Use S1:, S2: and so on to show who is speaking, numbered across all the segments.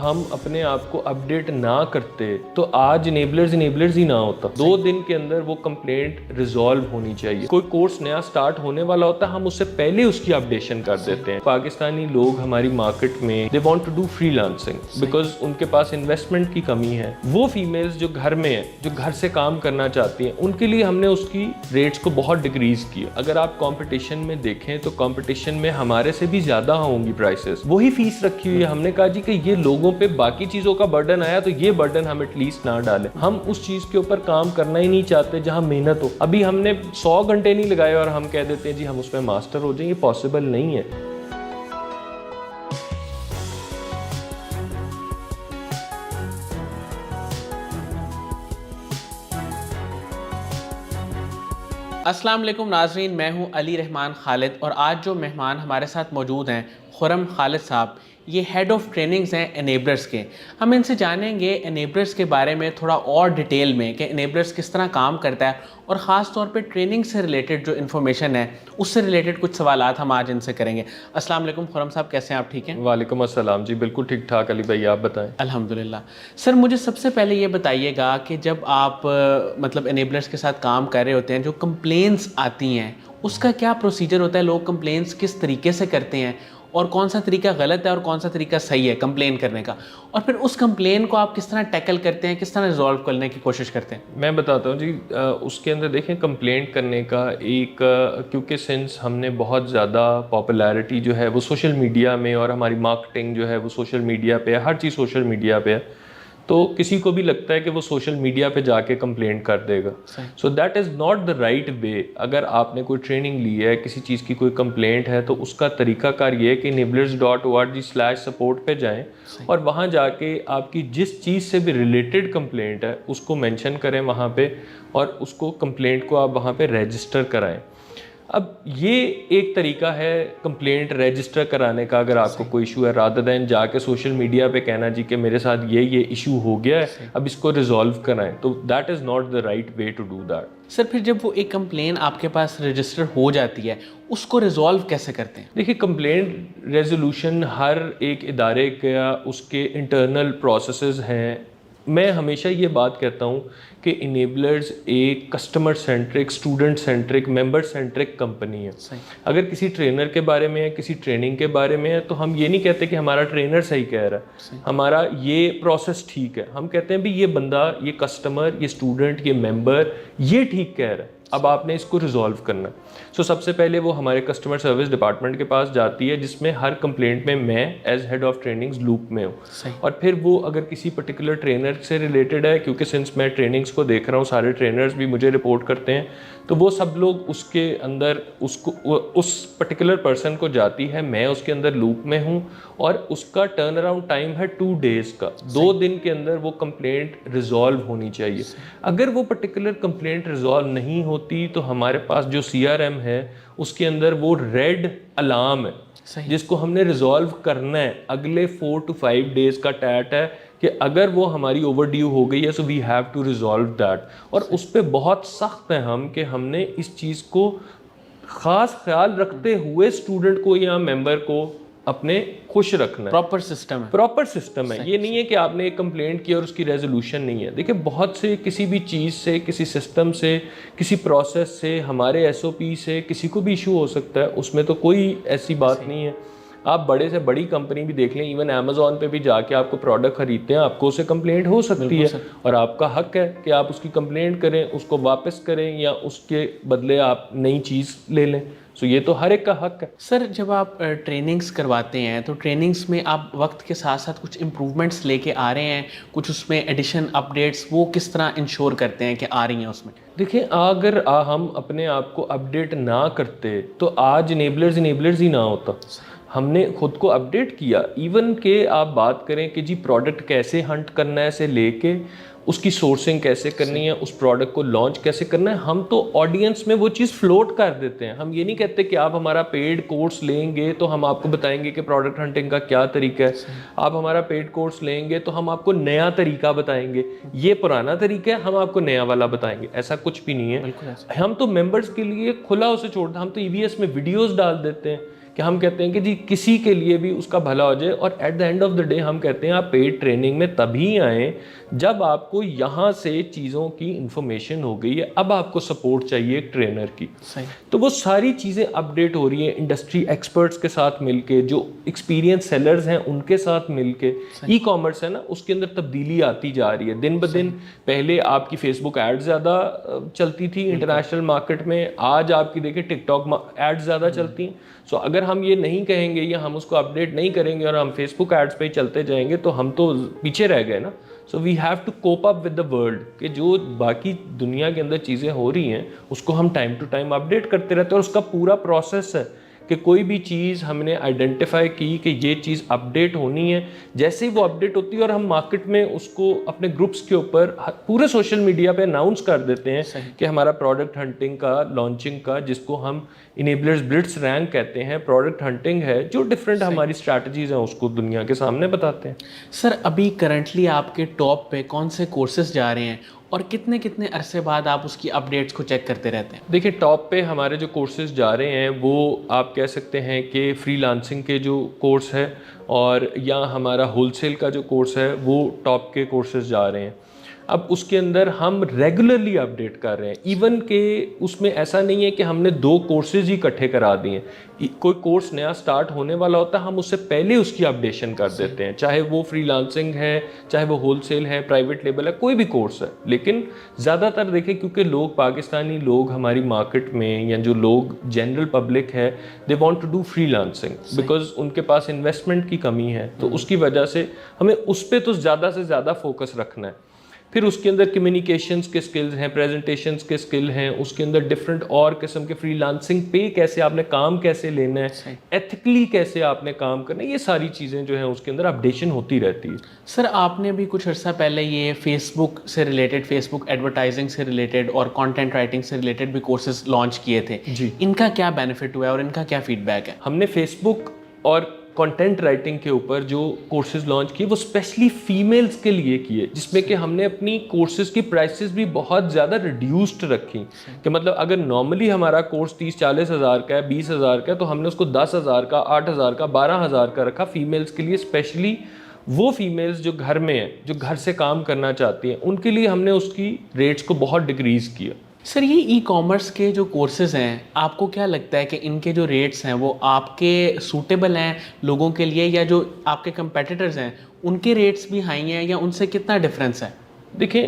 S1: हम अपने आप को अपडेट ना करते तो आज इनेबलर्स ही ना होता। 2 दिन के अंदर वो कंप्लेंट रिजॉल्व होनी चाहिए। कोई कोर्स नया स्टार्ट होने वाला होता है, हम उससे पहले उसकी अपडेशन कर देते हैं। पाकिस्तानी लोग हमारी मार्केट में they want to do freelancing because उनके पास इन्वेस्टमेंट की कमी है। वो फीमेल्स जो घर में है, जो घर से काम करना चाहती हैं, उनके लिए हमने उसकी रेट्स को बहुत डिक्रीज किया। अगर आप कंपटीशन में देखें तो कंपटीशन में हमारे से भी ज्यादा होंगी प्राइसेस। वही फीस रखी हुई है। हमने कहा जी कि ये लोगों पे बाकी चीजों का बर्डन आया तो ये बर्डन हम एटलीस्ट ना डालें। हम उस चीज के ऊपर काम करना ही नहीं चाहते जहां मेहनत हो। अभी हमने 100 घंटे नहीं लगाए और हम कह देते हैं जी हम उसमें मास्टर हो जाएंगे, पॉसिबल नहीं है।
S2: अस्सलाम वालेकुम नाजरीन, मैं हूं अली रहमान खालिद और आज जो मेहमान हमारे साथ मौजूद हैं खुर्रम खालिद साहब, ये हेड ऑफ़ ट्रेनिंग्स हैं एनेबलर्स के। हम इनसे जानेंगे एनेबलर्स के बारे में थोड़ा और डिटेल में कि एनेबलर्स किस तरह काम करता है और ख़ास तौर पे ट्रेनिंग से रिलेटेड जो इन्फॉर्मेशन है उससे रिलेटेड कुछ सवालात हम आज इनसे करेंगे। अस्सलाम वालेकुम खुर्रम साहब, कैसे हैं आप? ठीक हैं?
S1: वालेकुम अस्सलाम जी, बिल्कुल ठीक ठाक। अली भाई आप बताएं।
S2: अल्हम्दुलिल्लाह। सर मुझे सबसे पहले ये बताइएगा कि जब आप मतलब एनेबलर्स के साथ काम कर रहे होते हैं, जो कंप्लेंट्स आती हैं उसका क्या प्रोसीजर होता है? लोग कंप्लेंट्स किस तरीके से करते हैं और कौन सा तरीका गलत है और कौन सा तरीका सही है कंप्लेन करने का, और फिर उस कंप्लेन को आप किस तरह टैकल करते हैं, किस तरह रिजॉल्व करने की कोशिश करते हैं?
S1: मैं बताता हूँ जी। उसके अंदर देखें कंप्लेंट करने का एक क्योंकि सिंस हमने बहुत ज़्यादा पॉपुलैरिटी जो है वो सोशल मीडिया में और हमारी मार्केटिंग जो है वो सोशल मीडिया पे है, हर चीज़ सोशल मीडिया पे है, तो किसी को भी लगता है कि वो सोशल मीडिया पे जाके कंप्लेंट कर देगा। So that is not the right वे। अगर आपने कोई ट्रेनिंग ली है, किसी चीज़ की कोई कंप्लेंट है, तो उसका तरीकाकार ये है कि enablers.org/support पे जाएं और वहाँ जाके आपकी जिस चीज़ से भी रिलेटेड कंप्लेंट है उसको मेंशन करें वहाँ पे, और उसको कंप्लेंट को आप वहाँ पे रजिस्टर कराएं। अब ये एक तरीका है कंप्लेंट रजिस्टर कराने का। अगर आपको कोई इशू है, रादर दैन जाके सोशल मीडिया पे कहना जी कि मेरे साथ ये इशू हो गया है, अब इसको रिजॉल्व कराएं, तो that is not the right way to do that.
S2: Sir फिर जब वो एक कंप्लेन आपके पास रजिस्टर हो जाती है उसको रिजॉल्व कैसे करते हैं?
S1: देखिए, कंप्लेंट रेजोल्यूशन हर एक इदारे का उसके इंटरनल प्रोसेसेस हैं। मैं हमेशा ये बात कहता हूँ कि इनेबलर्स एक customer centric, student centric, member centric company है। अगर किसी ट्रेनर के बारे में है, किसी ट्रेनिंग के बारे में है, तो हम ये नहीं कहते कि हमारा ट्रेनर सही कह रहा है, हमारा ये प्रोसेस ठीक है। हम कहते हैं भी ये बंदा, ये कस्टमर, ये स्टूडेंट, ये मेंबर ये ठीक कह रहा है, अब आपने इसको रिजॉल्व करना है। सो सबसे पहले वो हमारे कस्टमर सर्विस डिपार्टमेंट के पास जाती है, जिसमें हर कंप्लेंट में मैं as head of trainings loop में हूँ। और फिर वो अगर किसी पर्टिकुलर ट्रेनर से रिलेटेड है, क्योंकि सिंस मैं ट्रेनिंग्स को देख रहा हूँ, सारे ट्रेनर्स भी मुझे रिपोर्ट करते हैं, तो वो सब लोग उसके अंदर उसको उस पर्टिकुलर पर्सन को जाती है, मैं उसके अंदर लूप में हूँ, और उसका टर्न अराउंड टाइम है 2 डेज़ का। 2 दिन के अंदर वो कंप्लेंट रिजॉल्व होनी चाहिए। अगर वो पर्टिकुलर कंप्लेंट रिजॉल्व नहीं होती तो हमारे पास जो CRM है उसके अंदर वो रेड अलार्म है जिसको हमने रिजॉल्व करना है। अगले 4 to 5 डेज का टैट है कि अगर वो हमारी ओवरड्यू हो गई है so we have to resolve that. और उस पर बहुत सख्त है हम कि हमने इस चीज़ को ख़ास ख्याल रखते हुए स्टूडेंट को या मेंबर को अपने खुश रखना है।
S2: प्रॉपर सिस्टम है,
S1: प्रॉपर सिस्टम है। ये नहीं है कि आपने एक कंप्लेंट की और उसकी रेजोल्यूशन नहीं है। देखिए, बहुत से किसी भी चीज़ से, किसी सिस्टम से, किसी प्रोसेस से, हमारे SOP से किसी को भी इशू हो सकता है, उसमें तो कोई ऐसी बात नहीं है। आप बड़े से बड़ी कंपनी भी देख लें, इवन अमेज़ॉन पे भी जाके आपको प्रोडक्ट खरीदते हैं, आपको उससे कंप्लेंट हो सकती है और आपका हक है कि आप उसकी कंप्लेंट करें, उसको वापस करें या उसके बदले आप नई चीज़ ले लें। सो ये तो हर एक का हक है।
S2: सर जब आप ट्रेनिंग्स करवाते हैं तो ट्रेनिंग्स में आप वक्त के साथ साथ कुछ इम्प्रूवमेंट्स लेके आ रहे हैं, कुछ उसमें एडिशन अपडेट्स वो किस तरह इंश्योर करते हैं कि आ रही हैं उसमें?
S1: देखिए, अगर हम अपने आप को अपडेट ना करते तो आज इनेबलर्स ही ना होता। हमने खुद को अपडेट किया। इवन के आप बात करें कि जी प्रोडक्ट कैसे हंट करना है से लेके उसकी सोर्सिंग कैसे करनी है, उस प्रोडक्ट को लॉन्च कैसे करना है, हम तो ऑडियंस में वो चीज़ फ्लोट कर देते हैं। हम ये नहीं कहते कि आप हमारा पेड कोर्स लेंगे तो हम आपको बताएंगे कि प्रोडक्ट हंटिंग का क्या तरीका है। आप हमारा पेड कोर्स लेंगे तो हम आपको नया तरीका बताएंगे, ये पुराना तरीका है, हम आपको नया वाला बताएंगे। ऐसा कुछ भी नहीं है। हम तो मेंबर्स के लिए खुला उसे छोड़ते हैं। हम तो EVS में वीडियोस डाल देते हैं कि हम कहते हैं कि जी किसी के लिए भी उसका भला हो जाए, और at the end of the day हम कहते हैं आप पेड ट्रेनिंग में तभी आएँ जब आपको यहाँ से चीज़ों की इंफॉर्मेशन हो गई है, अब आपको सपोर्ट चाहिए एक ट्रेनर की।
S2: सही।
S1: तो वो सारी चीज़ें अपडेट हो रही हैं इंडस्ट्री एक्सपर्ट्स के साथ मिलके, जो एक्सपीरियंस सेलर्स हैं उनके साथ मिलके। ई कॉमर्स है ना, उसके अंदर तब्दीली आती जा रही है दिन ब दिन। पहले आपकी फेसबुक एड ज़्यादा चलती थी इंटरनेशनल मार्केट में, आज आपकी देखिए टिकटॉक एड्स ज़्यादा चलती हैं। सो अगर हम ये नहीं कहेंगे या हम उसको अपडेट नहीं करेंगे और हम फेसबुक एड्स पे ही चलते जाएंगे तो हम तो पीछे रह गए ना। So we have to cope up with the world, कि जो बाकी दुनिया के अंदर चीज़ें हो रही हैं उसको हम टाइम टू टाइम अपडेट करते रहते हैं। और उसका पूरा प्रोसेस है कि कोई भी चीज़ हमने आइडेंटिफाई की कि ये चीज़ अपडेट होनी है, जैसे ही वो अपडेट होती है और हम मार्केट में उसको अपने ग्रुप्स के ऊपर पूरे सोशल मीडिया पे अनाउंस कर देते हैं कि हमारा प्रोडक्ट हंटिंग का, लॉन्चिंग का, जिसको हम इनेबलर्स ब्लिट्स रैंक कहते हैं, प्रोडक्ट हंटिंग है, जो डिफरेंट हमारी स्ट्रैटेजीज हैं उसको दुनिया के सामने बताते हैं।
S2: सर अभी करंटली आपके टॉप पे कौन से कोर्सेज जा रहे हैं और कितने कितने अरसे बाद आप उसकी अपडेट्स को चेक करते रहते हैं?
S1: देखिए, टॉप पे हमारे जो कोर्सेज जा रहे हैं वो आप कह सकते हैं कि फ्रीलांसिंग के जो कोर्स है, और या हमारा होलसेल का जो कोर्स है वो टॉप के कोर्सेज जा रहे हैं। अब उसके अंदर हम रेगुलरली अपडेट कर रहे हैं, इवन के उसमें ऐसा नहीं है कि हमने 2 कोर्सेज ही इकट्ठे करा दिए। कोई कोर्स नया स्टार्ट होने वाला होता है, हम उससे पहले उसकी अपडेशन कर देते हैं, चाहे वो फ्रीलांसिंग है, चाहे वो होलसेल है, प्राइवेट लेबल है, कोई भी कोर्स है। लेकिन ज़्यादातर देखें, क्योंकि लोग, पाकिस्तानी लोग हमारी मार्केट में, या जो लोग जनरल पब्लिक है, they want to do freelancing because उनके पास इन्वेस्टमेंट की कमी है। तो उसकी वजह से हमें उस पर तो ज़्यादा से ज़्यादा फोकस रखना है। फिर उसके अंदर कम्युनिकेशंस के स्किल्स हैं, प्रेजेंटेशंस के स्किल हैं, उसके अंदर डिफरेंट और किस्म के फ्रीलांसिंग पे कैसे आपने काम कैसे लेना है, एथिकली कैसे आपने काम करना है, ये सारी चीज़ें जो हैं उसके अंदर अपडेशन होती रहती है।
S2: सर आपने भी कुछ अर्सा पहले ये फेसबुक से रिलेटेड, फेसबुक एडवर्टाइजिंग से रिलेटेड और कंटेंट राइटिंग से रिलेटेड भी कोर्सेज लॉन्च किए थे
S1: जी।
S2: इनका क्या बेनिफिट हुआ है और इनका क्या फीडबैक है?
S1: हमने फेसबुक और कंटेंट राइटिंग के ऊपर जो कोर्सेज लॉन्च किए वो स्पेशली फीमेल्स के लिए किए, जिसमें कि हमने अपनी कोर्सेज की प्राइसेस भी बहुत ज़्यादा रिड्यूस्ड रखी। कि मतलब अगर नॉर्मली हमारा कोर्स 30-40 हज़ार का है, 20 हज़ार का है, तो हमने उसको 10 हज़ार का, 8 हज़ार का, 12 हज़ार का रखा फीमेल्स के लिए। स्पेशली वो फीमेल्स जो घर में हैं, जो घर से काम करना चाहती हैं, उनके लिए हमने उसकी रेट्स को बहुत डिक्रीज़ किया।
S2: सर ये ई कॉमर्स के जो कोर्सेज हैं, आपको क्या लगता है कि इनके जो रेट्स हैं वो आपके सूटेबल हैं लोगों के लिए, या जो आपके कंपेटिटर्स हैं उनके रेट्स भी हाई हैं, या उनसे कितना डिफरेंस है?
S1: देखिए,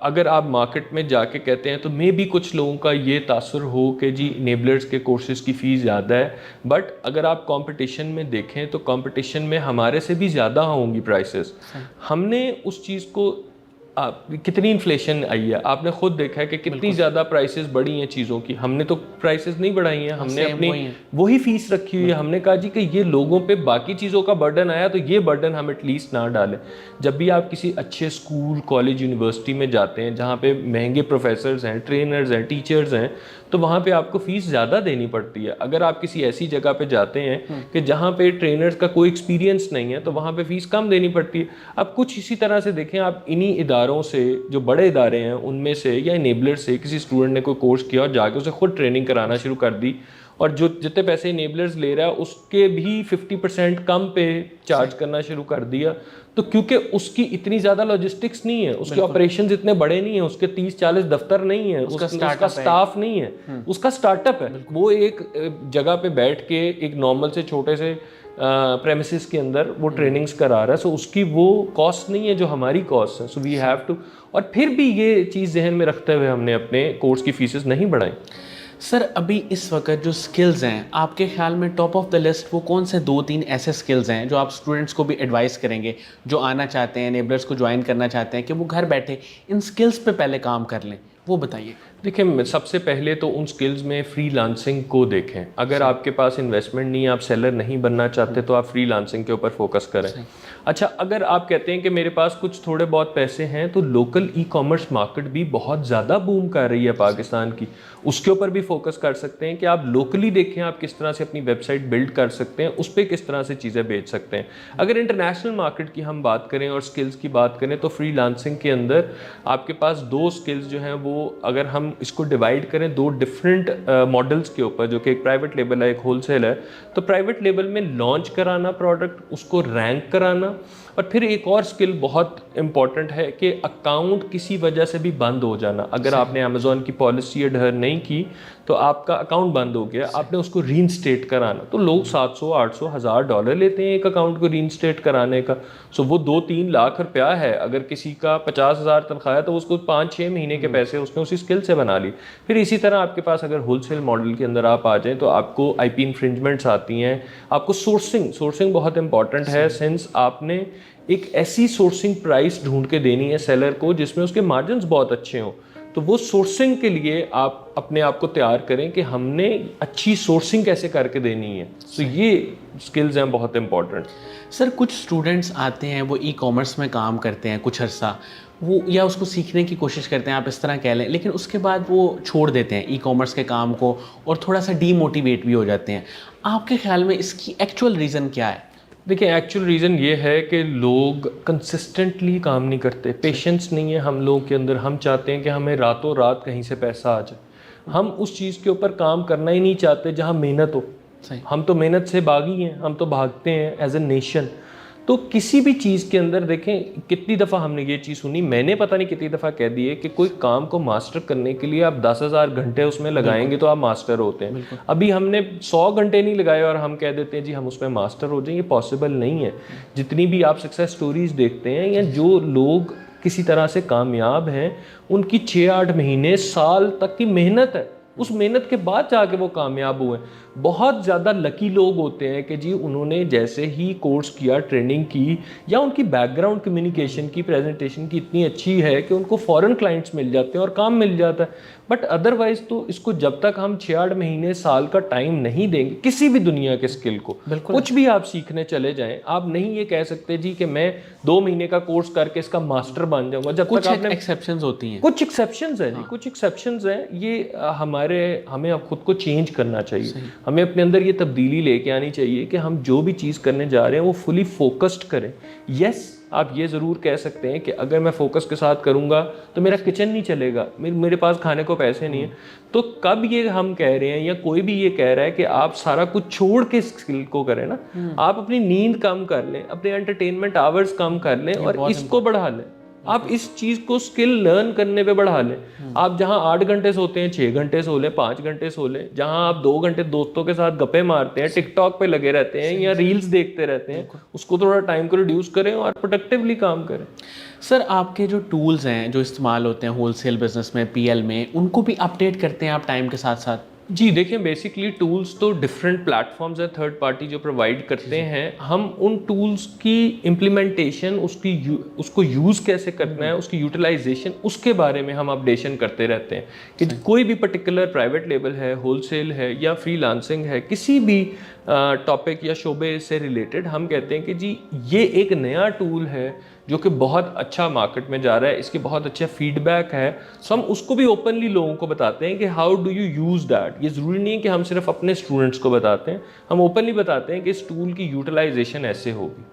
S1: अगर आप मार्केट में जाके कहते हैं तो मे भी कुछ लोगों का ये तासुर हो कि जी इनेबलर्स के कोर्सेज की फ़ीस ज़्यादा है, बट अगर आप कंपटीशन में देखें तो कंपटीशन में हमारे से भी ज़्यादा होंगी प्राइसेस। हमने उस चीज़ को, कितनी इन्फ्लेशन आई है आपने खुद देखा है कि कितनी ज़्यादा प्राइसेस बढ़ी हैं चीज़ों की। हमने तो प्राइसेस नहीं बढ़ाई हैं, हमने अपनी वही फीस रखी हुई है। हमने कहा जी कि ये लोगों पे बाकी चीज़ों का बर्डन आया तो ये बर्डन हम एटलीस्ट ना डालें। जब भी आप किसी अच्छे स्कूल, कॉलेज, यूनिवर्सिटी में जाते हैं जहाँ पे महंगे प्रोफेसर्स हैं, ट्रेनर्स हैं, टीचर्स हैं, तो वहाँ पे आपको फ़ीस ज़्यादा देनी पड़ती है। अगर आप किसी ऐसी जगह पे जाते हैं कि जहाँ पे ट्रेनर्स का कोई एक्सपीरियंस नहीं है, तो वहाँ पे फ़ीस कम देनी पड़ती है। अब कुछ इसी तरह से देखें, आप इन्हीं इदारों से, जो बड़े इदारे हैं उनमें से या इनेबलर से किसी स्टूडेंट ने कोई कोर्स किया और जाके उसे खुद ट्रेनिंग कराना शुरू कर दी, और जो जितने पैसे इनेबलर्स ले रहा है उसके भी 50% कम पे चार्ज करना शुरू कर दिया। तो क्योंकि उसकी इतनी ज़्यादा लॉजिस्टिक्स नहीं है, उसके ऑपरेशंस इतने बड़े नहीं है, उसके 30-40 दफ्तर नहीं है, उसका स्टाफ नहीं है, उसका स्टार्टअप है। वो एक जगह पे बैठ के एक नॉर्मल से छोटे से प्रेमिसेस के अंदर वो ट्रेनिंग्स करा रहा है। सो उसकी वो कॉस्ट नहीं है जो हमारी कॉस्ट है। सो वी हैव टू, और फिर भी ये चीज़ जहन में रखते हुए हमने अपने कोर्स की फीसेस नहीं बढ़ाई।
S2: सर अभी इस वक्त जो स्किल्स हैं आपके ख्याल में टॉप ऑफ द लिस्ट वो कौन से 2-3 ऐसे स्किल्स हैं जो आप स्टूडेंट्स को भी एडवाइस करेंगे जो आना चाहते हैं, एनेबलर्स को ज्वाइन करना चाहते हैं, कि वो घर बैठे इन स्किल्स पे पहले काम कर लें, वो बताइए?
S1: देखिए, सबसे पहले तो उन स्किल्स में फ्रीलांसिंग को देखें। अगर आपके पास इन्वेस्टमेंट नहीं है, आप सेलर नहीं बनना चाहते, तो आप फ्रीलांसिंग के ऊपर फोकस करें। अच्छा, अगर आप कहते हैं कि मेरे पास कुछ थोड़े बहुत पैसे हैं, तो लोकल ई कॉमर्स मार्केट भी बहुत ज़्यादा बूम कर रही है पाकिस्तान की। उसके ऊपर भी फोकस कर सकते हैं कि आप लोकली देखें आप किस तरह से अपनी वेबसाइट बिल्ड कर सकते हैं, उस पर किस तरह से चीज़ें बेच सकते हैं। अगर इंटरनेशनल मार्केट की हम बात करें और स्किल्स की बात करें, तो फ्रीलांसिंग के अंदर आपके पास दो स्किल्स जो हैं वो, अगर हम इसको डिवाइड करें दो डिफरेंट मॉडल्स के ऊपर, जो कि एक प्राइवेट लेबल है, एक होलसेल है। तो प्राइवेट लेबल में लॉन्च कराना प्रोडक्ट, उसको रैंक कराना, और फिर एक और स्किल बहुत इंपॉर्टेंट है कि अकाउंट किसी वजह से भी बंद हो जाना। अगर आपने अमेज़ॉन की पॉलिसी अडहर नहीं की तो आपका अकाउंट बंद हो गया, आपने उसको रीइंस्टेट कराना, तो लोग 700, 800, $1000 लेते हैं एक अकाउंट को रीइंस्टेट कराने का। सो वो 2-3 लाख रुपया है। अगर किसी का 50,000 तनख्वाह है तो उसको 5-6 महीने के पैसे उसने उसी स्किल से बना ली। फिर इसी तरह आपके पास अगर होलसेल मॉडल के अंदर आप आ जाएँ तो आपको IP इन्फ्रिंजमेंट्स आती हैं, आपको सोर्सिंग बहुत इंपॉर्टेंट है, सिंस आपने एक ऐसी सोर्सिंग प्राइस ढूंढ के देनी है सेलर को जिसमें उसके मार्जिन्स बहुत अच्छे हों। तो वो सोर्सिंग के लिए आप अपने आप को तैयार करें कि हमने अच्छी सोर्सिंग कैसे करके देनी है। तो ये स्किल्स हैं बहुत इंपॉर्टेंट।
S2: सर कुछ स्टूडेंट्स आते हैं, वो ई कॉमर्स में काम करते हैं कुछ अर्सा, वो या उसको सीखने की कोशिश करते हैं, आप इस तरह कह लें, लेकिन उसके बाद वो छोड़ देते हैं ई कॉमर्स के काम को और थोड़ा सा डीमोटिवेट भी हो जाते हैं। आपके ख्याल में इसकी एक्चुअल रीज़न क्या है?
S1: देखिए, एक्चुअल रीज़न ये है कि लोग कंसिस्टेंटली काम नहीं करते, पेशेंस नहीं है हम लोगों के अंदर। हम चाहते हैं कि हमें रातों रात कहीं से पैसा आ जाए। हम उस चीज़ के ऊपर काम करना ही नहीं चाहते जहाँ मेहनत हो।
S2: सही।
S1: हम तो मेहनत से भागी हैं, हम तो भागते हैं एज ए नेशन। तो किसी भी चीज़ के अंदर देखें, कितनी दफ़ा हमने ये चीज़ सुनी, मैंने पता नहीं कितनी दफ़ा कह दी है कि कोई काम को मास्टर करने के लिए आप 10,000 घंटे उसमें लगाएंगे तो आप मास्टर होते हैं। अभी हमने 100 घंटे नहीं लगाए और हम कह देते हैं जी हम उसमें मास्टर हो जाएंगे, पॉसिबल नहीं है। जितनी भी आप सक्सेस स्टोरीज देखते हैं या जो लोग किसी तरह से कामयाब हैं, उनकी 6-8 महीने, साल तक की मेहनत है। उस मेहनत के बाद जाके वो कामयाब हुए। बहुत ज़्यादा लकी लोग होते हैं कि जी उन्होंने जैसे ही कोर्स किया, ट्रेनिंग की, या उनकी बैकग्राउंड कम्युनिकेशन की, प्रेजेंटेशन की इतनी अच्छी है कि उनको फ़ॉरेन क्लाइंट्स मिल जाते हैं और काम मिल जाता है। बट अदरवाइज़ तो इसको जब तक हम 6-8 महीने, साल का टाइम नहीं देंगे किसी भी दुनिया के स्किल को, कुछ भी आप सीखने चले जाएं, आप नहीं ये कह सकते जी कि मैं 2 महीने का कोर्स करके इसका मास्टर बन जाऊंगा। जब तक आपने
S2: एक्सेप्शंस होती हैं,
S1: कुछ एक्सेप्शंस हैं जी, कुछ एक्सेप्शंस हैं। ये हमें अब खुद को चेंज करना चाहिए। हमें अपने अंदर ये तब्दीली लेके आनी चाहिए कि हम जो भी चीज़ करने जा रहे हैं वो फुली फोकस्ड करें। यस, आप ये ज़रूर कह सकते हैं कि अगर मैं फोकस के साथ करूँगा तो मेरा किचन नहीं चलेगा, मेरे पास खाने को पैसे नहीं है। तो कब ये हम कह रहे हैं या कोई भी ये कह रहा है कि आप सारा कुछ छोड़ के स्किल को करें ना, आप अपनी नींद कम कर लें, अपने एंटरटेनमेंट आवर्स कम कर लें और इसको बढ़ा लें। आप इस चीज़ को स्किल लर्न करने पे बढ़ा लें। आप जहां 8 घंटे सोते हैं 6 घंटे सो लें, 5 घंटे सो लें। जहां आप 2 घंटे दोस्तों के साथ गप्पे मारते हैं, टिकटॉक पे लगे रहते हैं या रील्स देखते रहते हैं, उसको थोड़ा टाइम को रिड्यूस करें और प्रोडक्टिवली काम करें।
S2: सर आपके जो टूल्स हैं जो इस्तेमाल होते हैं होलसेल बिजनेस में, PL में, उनको भी अपडेट करते हैं आप टाइम के साथ साथ?
S1: जी देखें, बेसिकली टूल्स तो डिफरेंट प्लेटफॉर्म्स हैं थर्ड पार्टी जो प्रोवाइड करते हैं। हम उन टूल्स की इम्प्लीमेंटेशन, उसको यूज़ कैसे करना है, उसकी यूटिलाइजेशन, उसके बारे में हम अपडेशन करते रहते हैं कि कोई भी पर्टिकुलर प्राइवेट लेबल है, होलसेल है या फ्रीलांसिंग है, किसी भी टॉपिक या शोबे से रिलेटेड हम कहते हैं कि जी ये एक नया टूल है जो कि बहुत अच्छा मार्केट में जा रहा है, इसके बहुत अच्छा फीडबैक है। सो हम उसको भी ओपनली लोगों को बताते हैं कि how do you use that. ये ज़रूरी नहीं है कि हम सिर्फ अपने स्टूडेंट्स को बताते हैं, हम ओपनली बताते हैं कि इस टूल की यूटिलाइजेशन ऐसे होगी।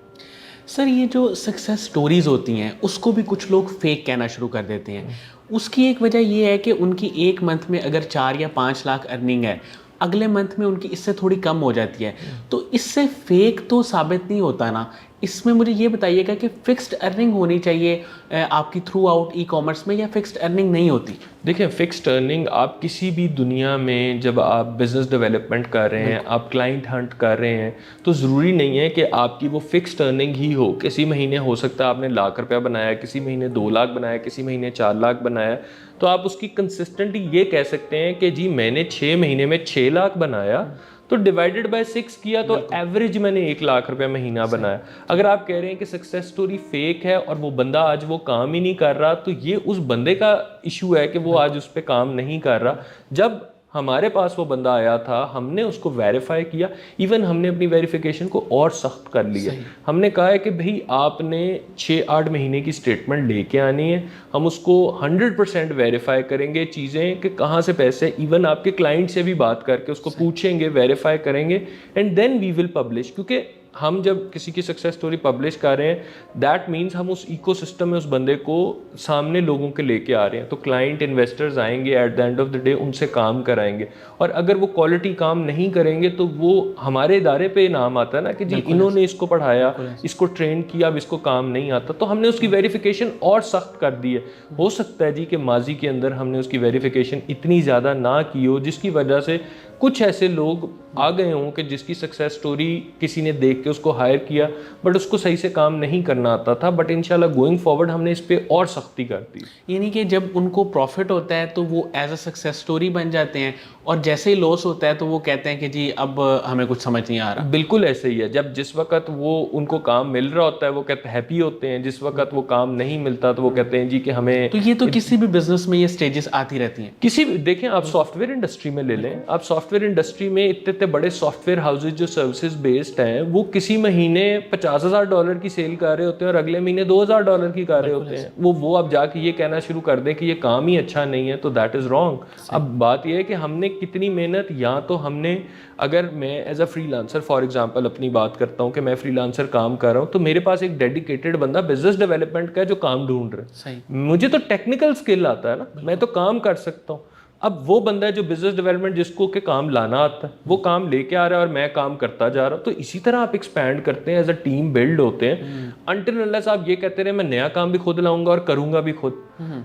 S2: सर ये जो सक्सेस स्टोरीज़ होती हैं उसको भी कुछ लोग फेक कहना शुरू कर देते हैं। उसकी एक वजह ये है कि उनकी एक मंथ में अगर 4 या 5 लाख अर्निंग है, अगले मंथ में उनकी इससे थोड़ी कम हो जाती है, तो इससे फेक तो साबित नहीं होता ना। इसमें मुझे ये बताइएगा कि फ़िक्स्ड अर्निंग होनी चाहिए आपकी थ्रू आउट ई कॉमर्स में, या फ़िक्स्ड अर्निंग नहीं होती?
S1: देखिए, फ़िक्स्ड अर्निंग आप किसी भी दुनिया में जब आप बिज़नेस डेवलपमेंट कर रहे हैं, आप क्लाइंट हंट कर रहे हैं, तो ज़रूरी नहीं है कि आपकी वो फ़िक्स्ड अर्निंग ही हो। किसी महीने हो सकता है आपने ₹1,00,000 बनाया, किसी महीने 2 लाख बनाया, किसी महीने 4 लाख बनाया। तो आप उसकी कंसिस्टेंटली ये कह सकते हैं कि जी मैंने 6 महीने में 6 लाख बनाया, तो डिवाइडेड बाय 6 किया तो एवरेज मैंने ₹1,00,000 महीना बनाया। अगर आप कह रहे हैं कि सक्सेस स्टोरी फेक है और वो बंदा आज वो काम ही नहीं कर रहा, तो ये उस बंदे का इशू है कि वो आज उस पर काम नहीं कर रहा। जब हमारे पास वो बंदा आया था, हमने उसको वेरीफाई किया, इवन हमने अपनी वेरिफिकेशन को और सख्त कर लिया। हमने कहा है कि भाई आपने 6-8 महीने की स्टेटमेंट लेके आनी है, हम उसको 100% वेरीफाई करेंगे चीज़ें कि कहाँ से पैसे, इवन आपके क्लाइंट से भी बात करके उसको पूछेंगे, वेरीफाई करेंगे, and then we will publish. क्योंकि हम जब किसी की सक्सेस स्टोरी पब्लिश कर रहे हैं, दैट मीन्स हम उस इकोसिस्टम में उस बंदे को सामने लोगों के लेके आ रहे हैं। तो क्लाइंट इन्वेस्टर्स आएंगे, at the end of the day उनसे काम कराएंगे, और अगर वो क्वालिटी काम नहीं करेंगे तो वो हमारे इदारे पे नाम आता है ना कि जी इन्होंने इसको पढ़ाया, इसको ट्रेन किया, अब इसको काम नहीं आता। तो हमने उसकी वेरिफिकेशन और सख्त कर दी है। हो सकता है जी कि माजी के अंदर हमने उसकी वेरिफिकेशन इतनी ज़्यादा ना की हो, जिसकी वजह से कुछ ऐसे लोग आ गए हों कि जिसकी सक्सेस स्टोरी किसी ने देख के उसको हायर किया, बट उसको सही से काम नहीं करना आता था। बट इंशाल्लाह गोइंग फॉरवर्ड हमने इस पे और सख्ती कर दी।
S2: यानी कि जब उनको प्रॉफिट होता है तो वो एज अ सक्सेस स्टोरी बन जाते हैं, और जैसे ही लॉस होता है तो वो कहते हैं कि जी अब हमें कुछ समझ नहीं आ रहा।
S1: बिल्कुल ऐसे ही है। जब जिस वक्त वो उनको काम मिल रहा होता है वो कहते हैप्पी होते हैं, जिस वक्त वो काम नहीं मिलता तो वो कहते हैं जी कि हमें।
S2: तो ये तो किसी भी बिजनेस में ये स्टेजेस आती रहती हैं।
S1: किसी भी, देखें आप सॉफ्टवेयर इंडस्ट्री में ले लें, आप सॉफ्टवेयर इंडस्ट्री में इतने इतने बड़े सॉफ्टवेयर हाउसेज जो सर्विसेज बेस्ड हैं, वो किसी महीने $50,000 की सेल कर रहे होते हैं और अगले महीने $2,000 की कर रहे होते हैं। वो अब जाके ये कहना शुरू कर दें कि ये काम ही अच्छा नहीं है, तो दैट इज़ रॉन्ग। अब बात यह है कि हमने कितनी मेहनत, या तो हमने, अगर मैं as a freelancer for example अपनी बात करता हूँ कि मैं फ्रीलांसर काम कर रहा हूँ, तो मेरे पास एक डेडिकेटेड बंदा बिजनेस डेवलपमेंट का है जो काम ढूंढ रहे हैं। मुझे तो टेक्निकल स्किल आता है ना, मैं तो काम कर सकता हूँ। अब वो बंदा है जो बिजनेस डेवलपमेंट, जिसको के काम लाना आता है, वो काम लेके आ रहा है और मैं काम करता जा रहा हूँ। तो इसी तरह आप एक्सपैंड करते हैं, एज अ टीम बिल्ड होते हैं। अनटिल अनलेस आप ये कहते रहे मैं नया काम भी खुद लाऊंगा और करूंगा भी खुद,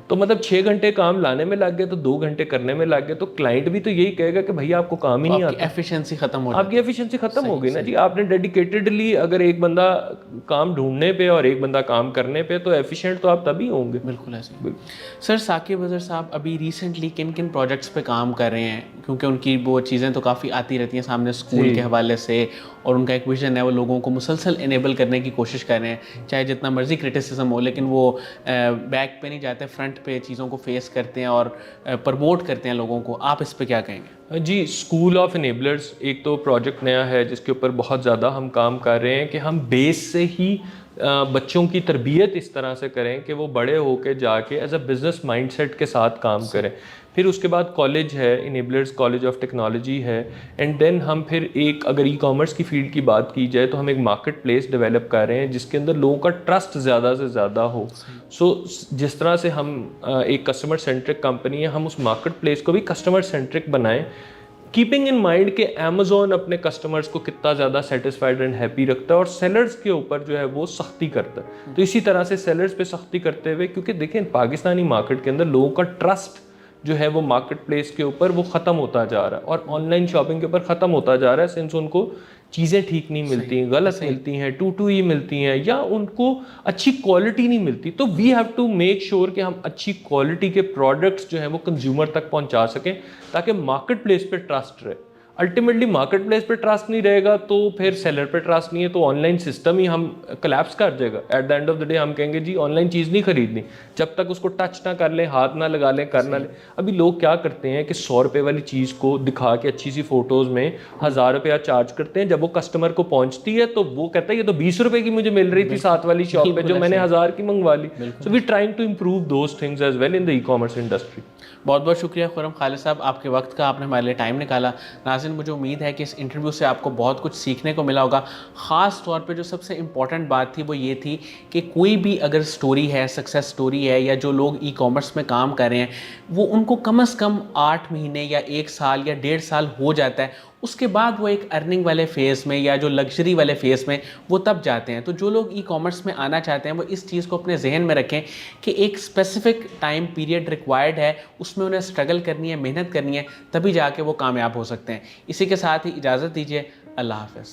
S1: तो मतलब 6 घंटे काम लाने में लग गए तो 2 घंटे करने में लग गए, तो क्लाइंट भी तो यही कहेगा कि भैया आपको काम ही नहीं आता।
S2: एफिशिएंसी खत्म हो
S1: आपकी एफिशिएंसी खत्म हो गई ना जी। आपने डेडिकेटेडली अगर एक बंदा काम ढूंढने पे और एक बंदा काम करने पे, तो एफिशिएंट तो आप तभी होंगे।
S2: बिल्कुल ऐसे। सर साकिब अजहर साहब अभी रिसेंटली किन किन प्रोजेक्ट्स पे काम कर रहे हैं, क्योंकि उनकी वो चीज़ें तो काफ़ी आती रहती हैं सामने स्कूल के हवाले से, और उनका एक विजन है, वो लोगों को मुसलसल इनेबल करने की कोशिश कर रहे हैं, चाहे जितना मर्जी क्रिटिसिज्म हो, लेकिन वो बैक पे नहीं जाते, फ्रंट पे चीज़ों को फेस करते हैं और प्रमोट करते हैं लोगों को। आप इस पे क्या कहेंगे?
S1: जी, स्कूल ऑफ इनेबलर्स एक तो प्रोजेक्ट नया है जिसके ऊपर बहुत ज़्यादा हम काम कर रहे हैं कि हम बेस से ही बच्चों की तरबियत इस तरह से करें कि वो बड़े होकर जाके एज अ बिज़नेस माइंडसेट के साथ काम करें। फिर उसके बाद कॉलेज है, इनेबलर्स कॉलेज ऑफ टेक्नोलॉजी है, एंड देन हम फिर एक, अगर ई कॉमर्स की फील्ड की बात की जाए तो हम एक मार्केट प्लेस डेवलप कर रहे हैं जिसके अंदर लोगों का ट्रस्ट ज़्यादा से ज़्यादा हो। सो जिस तरह से हम एक कस्टमर सेंट्रिक कंपनी है, हम उस मार्केट प्लेस को भी कस्टमर सेंट्रिक बनाएं, कीपिंग इन माइंड कि अमेज़ॉन अपने कस्टमर्स को कितना ज़्यादा सेटिस्फाइड एंड हैप्पी रखता है और सेलर्स के ऊपर जो है वो सख्ती करता है। तो इसी तरह से सेलर्स पे सख्ती करते हुए, क्योंकि देखें पाकिस्तानी मार्केट के अंदर लोगों का ट्रस्ट जो है वो मार्केट प्लेस के ऊपर वो ख़त्म होता जा रहा है और ऑनलाइन शॉपिंग के ऊपर ख़त्म होता जा रहा है, सिंस उनको चीज़ें ठीक नहीं मिलती हैं, गलत मिलती हैं, टू ही मिलती हैं, या उनको अच्छी क्वालिटी नहीं मिलती। तो we have to make sure कि हम अच्छी क्वालिटी के प्रोडक्ट्स जो हैं वो कंज्यूमर तक पहुंचा सकें, ताकि मार्केट प्लेस पे ट्रस्ट रहे। अल्टीमेटली मार्केट प्लेस पे ट्रस्ट नहीं रहेगा तो फिर सेलर पे ट्रस्ट नहीं है, तो ऑनलाइन सिस्टम ही हम कोलैप्स कर जाएगा। At the end of the day हम कहेंगे जी ऑनलाइन चीज़ नहीं खरीदनी जब तक उसको टच ना कर लें, हाथ ना लगा लें, कर ना लें। अभी लोग क्या करते हैं कि 100 रुपये वाली चीज़ को दिखा के अच्छी सी फोटोज़ में 1000 रुपया चार्ज करते हैं। जब वो कस्टमर को पहुंचती है तो वो कहता है ये तो 20 रुपये की मुझे मिल रही थी साथ वाली शॉप पे, जो मैंने 1000 की मंगवा ली। So we trying to improve those things as well in the E commerce industry.
S2: बहुत बहुत शुक्रिया खुर्रम खालिद साहब, आपके वक्त का, आपने हमारे लिए टाइम निकाला। नाज़रीन, मुझे उम्मीद है कि इस इंटरव्यू से आपको बहुत कुछ सीखने को मिला होगा। ख़ास तौर पे जो सबसे इम्पॉर्टेंट बात थी वो ये थी कि कोई भी अगर स्टोरी है, सक्सेस स्टोरी है, या जो लोग ई कॉमर्स में काम कर रहे हैं, वो उनको कम से कम 8 महीने या 1 साल या 1.5 साल हो जाता है, उसके बाद वो एक अर्निंग वाले फेज़ में या जो लग्जरी वाले फेज़ में वो तब जाते हैं। तो जो लोग ई कॉमर्स में आना चाहते हैं वो इस चीज़ को अपने जहन में रखें कि एक स्पेसिफिक टाइम पीरियड रिक्वायर्ड है, उसमें उन्हें स्ट्रगल करनी है, मेहनत करनी है, तभी जाके वो कामयाब हो सकते हैं। इसी के साथ ही इजाज़त दीजिए। अल्लाह हाफ़िज़।